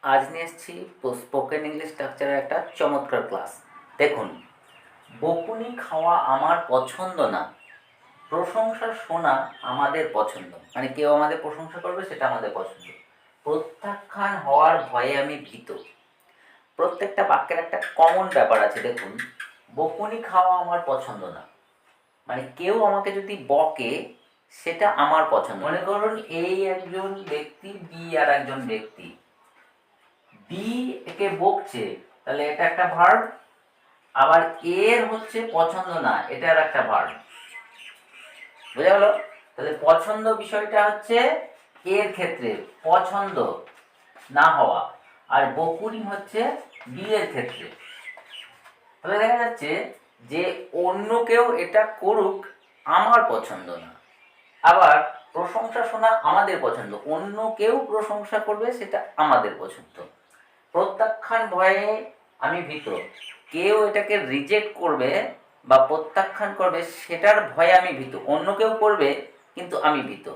আজ নিয়ে এসেছি স্পোকেন ইংলিশ স্ট্রাকচারের একটা চমৎকার ক্লাস। দেখুন, বকুনি খাওয়া আমার পছন্দ না, প্রশংসা শোনা আমাদের পছন্দ। মানে কেউ আমাদের প্রশংসা করবে সেটা আমাদের পছন্দ। প্রত্যাখ্যান হওয়ার ভয়ে আমি ভীত। প্রত্যেকটা বাক্যের একটা কমন ব্যাপার আছে। দেখুন, বকুনি খাওয়া আমার পছন্দ না, মানে কেউ আমাকে যদি বকে সেটা আমার পছন্দ। মনে করুন এই একজন ব্যক্তি, বি আর একজন ব্যক্তি, বি একে বকছে, তাহলে এটা একটা ভার্ব। আবার এর হচ্ছে পছন্দ না, এটার একটা ভার্ব। বুঝা গেল? তাহলে পছন্দ বিষয়টা হচ্ছে এর ক্ষেত্রে পছন্দ না হওয়া, আর বকুনি হচ্ছে বি এর ক্ষেত্রে। তাহলে দেখা যাচ্ছে যে অন্য কেউ এটা করুক আমার পছন্দ না, আবার প্রশংসা শোনা আমাদের পছন্দ, অন্য কেউ প্রশংসা করবে সেটা আমাদের পছন্দ। প্রত্যাখ্যান ভয়ে আমি ভীত, কেউ এটাকে রিজেক্ট করবে বা প্রত্যাখ্যান করবে সেটার ভয়ে আমি ভীত, অন্য কেউ করবে কিন্তু আমি ভীত।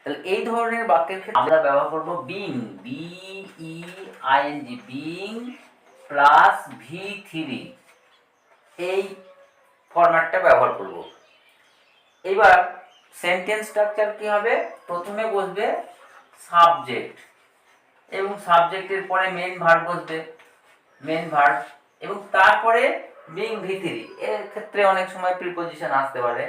তাহলে এই ধরনের বাক্যের ক্ষেত্রে আমরা ব্যবহার করব being, BEING, being plus V3, এই ফরম্যাটটা ব্যবহার করব। এবার সেন্টেন্স স্ট্রাকচার কি হবে? প্রথমে বসবে সাবজেক্ট, এবং সাবজেক্টের পরে মেন ভার্ব বসবে, মেন ভার্ব, এবং তারপরে বিং V3। এর ক্ষেত্রে অনেক সময় প্রিপোজিশন আসতে পারে,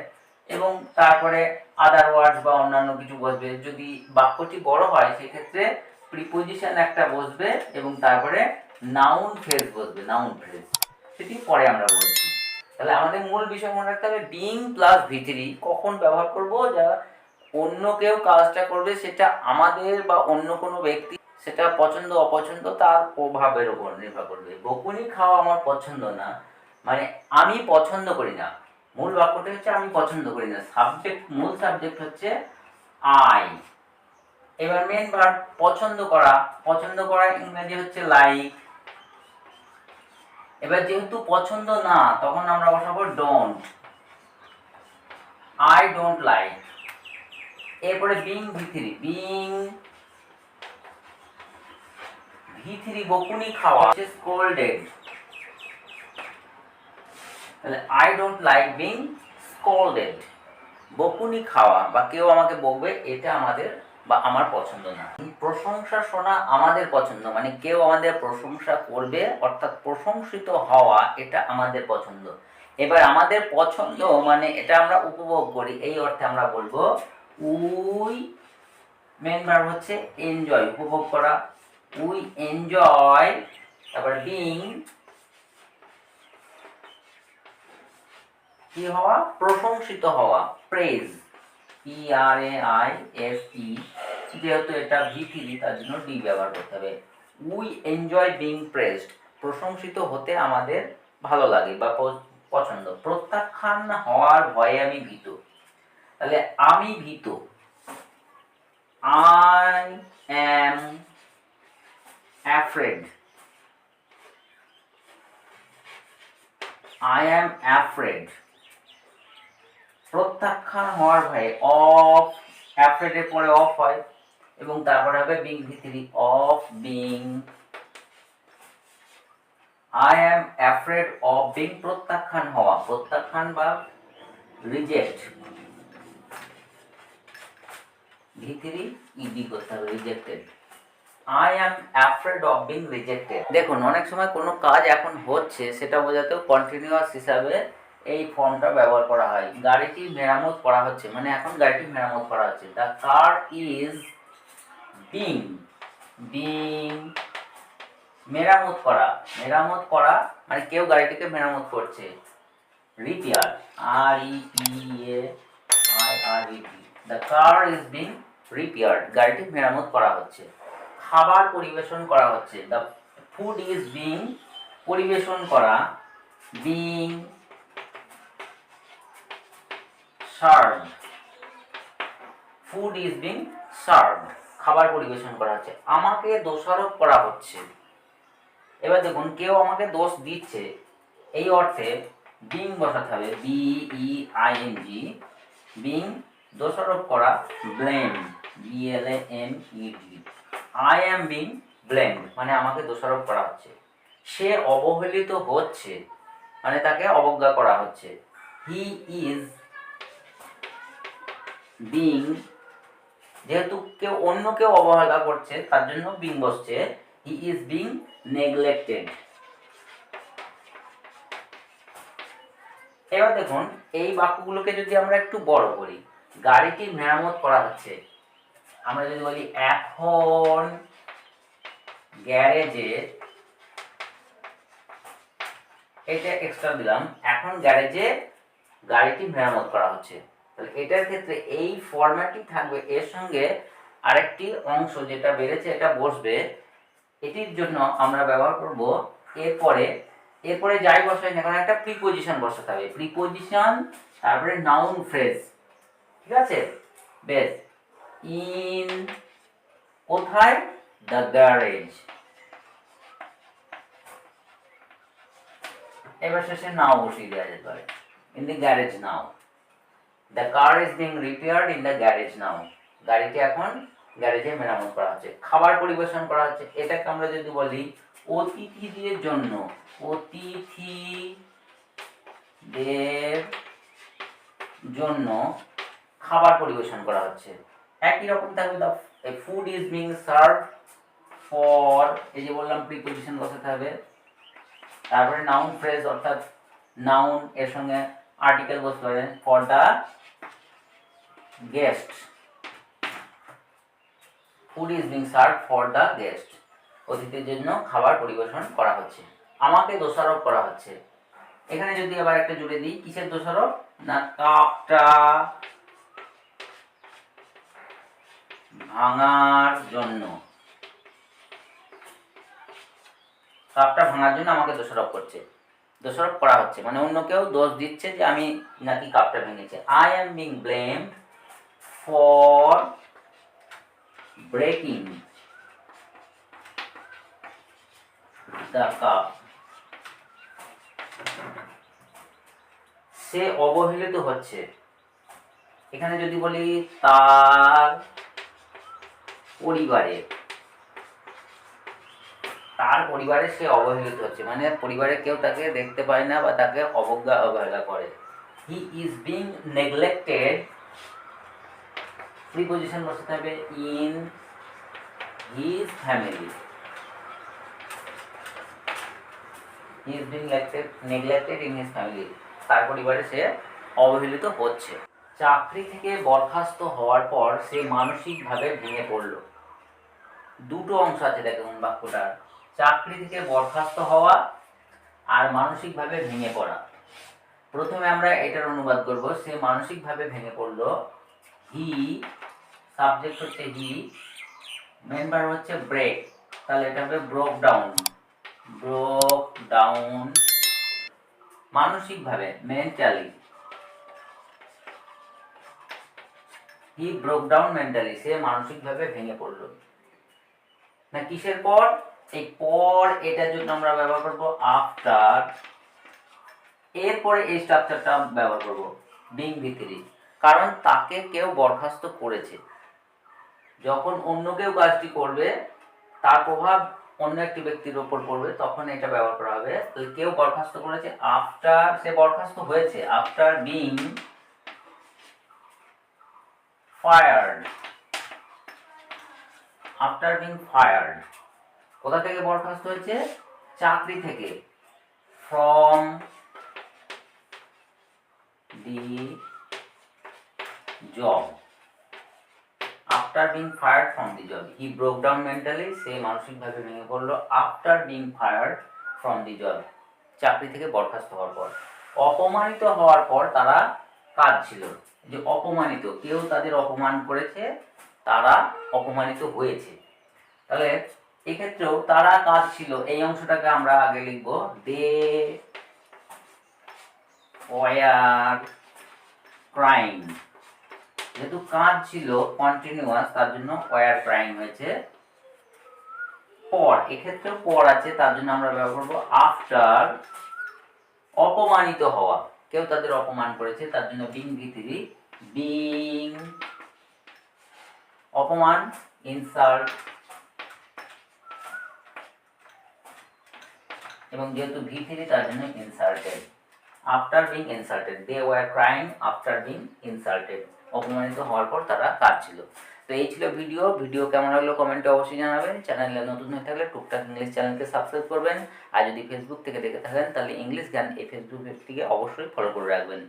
এবং তারপরে আদার ওয়ার্ডস বা অন্যান্য কিছু বসবে। যদি বাক্যটি বড় হয় সেক্ষেত্রে প্রিপোজিশন একটা বসবে, এবং তারপরে নাউন ফ্রেজ বসবে, নাউন ফ্রেজ, সেটি পরে আমরা বলছি। তাহলে আমাদের মূল বিষয় মনে রাখতে হবে বিং প্লাস V3 কখন ব্যবহার করব? যা অন্য কেউ কাজটা করবে সেটা আমাদের বা অন্য কোনো ব্যক্তি সেটা পছন্দ অপছন্দ তার প্রভাবের উপর নির্ভর করবে। বকুনি খাওয়া আমার পছন্দ না, মানে আমি পছন্দ করি না। মূল বাক্যটা হচ্ছে আমি পছন্দ করি না, সাবজেক্ট, মূল সাবজেক্ট হচ্ছে আই। এবার মেন ভার্ব পছন্দ করা, পছন্দ করা ইংরেজি হচ্ছে লাইক। এবার যেহেতু পছন্দ না তখন আমরা বসাবো ডোন্ট, আই ডোন্ট লাইক। এরপরে বিং V3, বিং V3 বকুনি খাওয়া হচ্ছে স্কোল্ডেড। তাহলে I don't like being scolded, বকুনি খাওয়া বা কেউ আমাকে বকবে এটা আমাদের বা আমার পছন্দ না। প্রশংসা শোনা আমাদের পছন্দ, মানে কেউ আমাদের প্রশংসা করবে, অর্থাৎ প্রশংসিত হওয়া এটা আমাদের পছন্দ। এবার আমাদের পছন্দ মানে এটা আমরা উপভোগ করি, এই অর্থে আমরা বলবো উই, মেন ভার্ব হচ্ছে এনজয়, উপভোগ করা, উই এনজয়। তারপর বিং কি হওয়া? প্রশংসিত হওয়া, প্রেজ, PRAISE, যেহেতু এটা V3 তার জন্য ডি ব্যবহার করতে হবে। উই এনজয় বিং প্রেজড, প্রশংসিত হতে আমাদের ভালো লাগে বা পছন্দ। প্রত্যাখ্যান হওয়ার ভয়ে আমি ভীত, তাহলে আমি ভীত, I am afraid, I am afraid। প্রত্যাখ্যান হওয়ার ভয়ে অফ, অ্যাফ্রেড এর পরে অফ হয়, এবং তারপরে হবে being V3, of being, I am afraid of being, প্রত্যাখ্যান হওয়া, প্রত্যাখ্যান বা রিজেক্ট, V3 ED করতে হবে, rejected, I am afraid of being rejected. দেখুন, অনেক সময় কোনো কাজ এখন হচ্ছে সেটা বোঝাতেও কন্টিনিউয়াস হিসাবে এই ফর্মটা ব্যবহার করা হয়। গাড়িটি মেরামত করা হচ্ছে, মানে এখন গাড়িটি মেরামত করা হচ্ছে। The car is being, being মেরামত করা, মেরামত করা মানে কেউ গাড়িটিকে মেরামত করছে। Repair, REPAIRED, the car is being repaired, গাড়িটি মেরামত করা হচ্ছে। খাবার পরিবেশন করা হচ্ছে, দ্য ফুড ইজ বিং, পরিবেশন করা, being served, food is being served, খাবার পরিবেশন করা হচ্ছে। আমাকে দোষারোপ করা হচ্ছে, এবার দেখুন কেউ আমাকে দোষ দিচ্ছে, এই অর্থে বিং বসাতে হবে, BEING, বিং দোষারোপ করা, blame, BLAMED, I am being blamed মানে আমাকে দোষারোপ করা হচ্ছে। সে অবহেলিত হচ্ছে মানে তাকে অবজ্ঞা করা হচ্ছে। হি ইজ বিং, যেহেতু অন্য কেউ অবহেলা করছে তার জন্য বিং বসছে, হি ইজ বিং নেগলেক্টেড। এবার দেখুন এই বাক্যগুলোকে যদি আমরা একটু বড় করি, গাড়িটি মেরামত করা হচ্ছে, আমরা যদি বলি এখন গ্যারেজে, এটা এক্সট্রা দিলাম, এখন গ্যারেজে গাড়িটি মেরামত করা হচ্ছে, তাহলে এটার ক্ষেত্রে এই ফরম্যাটই থাকবে, এর সঙ্গে আরেকটি অংশ যেটা বেড়েছে এটা বসবে। এটির জন্য আমরা ব্যবহার করব এরপরে যাই বসাই না কারণ একটা প্রিপোজিশন বসাতে হবে, প্রিপোজিশন তারপরে নাউন ফ্রেজ, ঠিক আছে? বেশ, ইন কোথায়, দ্য গ্যারেজ। এবার শেষে নাও বসিয়ে দেওয়া যেতে পারে, in the garage now, the car is being repaired in the garage now, গাড়িটি এখন গ্যারেজে মেরামত করা হচ্ছে। খাবার পরিবেশন করা হচ্ছে, এটাকে আমরা যদি বলি অতিথিদের জন্য, অতিথিদের জন্য খাবার পরিবেশন করা হচ্ছে। একই রকম থাকবে, the food is being serve for, এই যে বললাম প্রিপোজিশন বসাতে হবে, তারপরে নাউন ফ্রেজ অর্থাৎ নাউন এর সঙ্গে আর্টিকেল বসতে পারে, for the guest, food is being serve for the guest, অতিথির জন্য খাবার পরিবেশন করা হচ্ছে। আমাকে দোষারোপ করা হচ্ছে, এখানে যদি আবার একটা জুড়ে দিই, কিসের দোষারোপ না কাপটা ভাঙার জন্য, কাপটা ভাঙার জন্য আমাকে দোষারোপ করছে, দোষারোপ করা হচ্ছে মানে অন্য কেউ দোষ দিচ্ছে যে আমি নাকি কাপটা ভেঙেছে। I am being blamed for breaking the cup, সে অবহেলিত হচ্ছে, এখানে যদি বলি তার পরিবারে, তার পরিবারে সে অবহেলিত হচ্ছে মানে পরিবারে কেউ তাকে দেখতে পায় না বা তাকে অবহেলা করে। He is being neglected, preposition বসাতে হবে in his family, he is being neglected in his family, তার পরিবারে সে অবহেলিত হচ্ছে। চাকরি থেকে বরখাস্ত হওয়ার পর সে মানসিকভাবে ভেঙে পড়ল। দুটো অংশ আছে দেখুন বাক্যটার, চাকরি থেকে বরখাস্ত হওয়া আর মানসিকভাবে ভেঙে পড়া। প্রথমে আমরা এটার অনুবাদ করব, সে মানসিকভাবে ভেঙে পড়ল। হি, সাবজেক্ট হচ্ছে হি, মেন ভার্ব হচ্ছে ব্রেক, তাহলে এটা হবে ব্রোক ডাউন, ব্রোক ডাউন, মানসিকভাবে mentally, he broke down mentally, সে মানসিকভাবে ভেঙে পড়ল। না কিসের পর, এই পর এটার জন্য আমরা ব্যবহার করব আফটার, এরপরে এই স্ট্রাকচারটা ব্যবহার করব বিং ভিতরি, কারণ তাকে কেউ বরখাস্ত করেছে, যখন অন্য কেউ কাজটি করবে তার প্রভাব অন্য একটি ব্যক্তির উপর পড়বে তখন এটা ব্যবহার করা হবে। তো কেউ বরখাস্ত করেছে, আফটার, সে বরখাস্ত হয়েছে, after being fired, after being fired, কোথা থেকে বরখাস্ত হয়েছে, চাকরি থেকে, from the job, after being fired from the job, he broke down mentally, সে মানসিকভাবে ভেঙে পড়লো, after being fired from the job, চাকরি থেকে বরখাস্ত হওয়ার পর। অপমানিত হওয়ার পর তারা কাজ ছিল, যে অপমানিত, কেউ তাদের অপমান করেছে, তারা অপমানিত হয়েছে, তাহলে এক্ষেত্রেও তারা কাজ ছিল, এই অংশটাকে আমরা আগে লিখব দে ওয়ার ক্রাইং, যেহেতু কাজ ছিল কন্টিনিউয়াস তার জন্য ওয়ার ক্রাইং হয়েছে। পর, এক্ষেত্রেও পর আছে তার জন্য আমরা ব্যবহার করব আফটার, অপমানিত হওয়া, কেউ তাদের অপমান করেছে তার জন্য বিং ভিতরি, বিং অপমান, ইনসাল্ট, এবং যেহেতু V3 তার জন্য insulted. After being insulted, they were crying after being insulted, অপমানিত হওয়ার পর তারা কাঁদছিল। তো এই ছিল ভিডিও কেমন লাগলো কমেন্টে অবশ্যই জানাবেন। চ্যানেলে নতুন হয়ে থাকলে টুকটাক ইংলিশ চ্যানেলকে সাবস্ক্রাইব করবেন। আর যদি ফেসবুক থেকে দেখে থাকেন তাহলে ইংলিশ জ্ঞান এই ফেসবুক পেজটিকে অবশ্যই ফলো করে রাখবেন।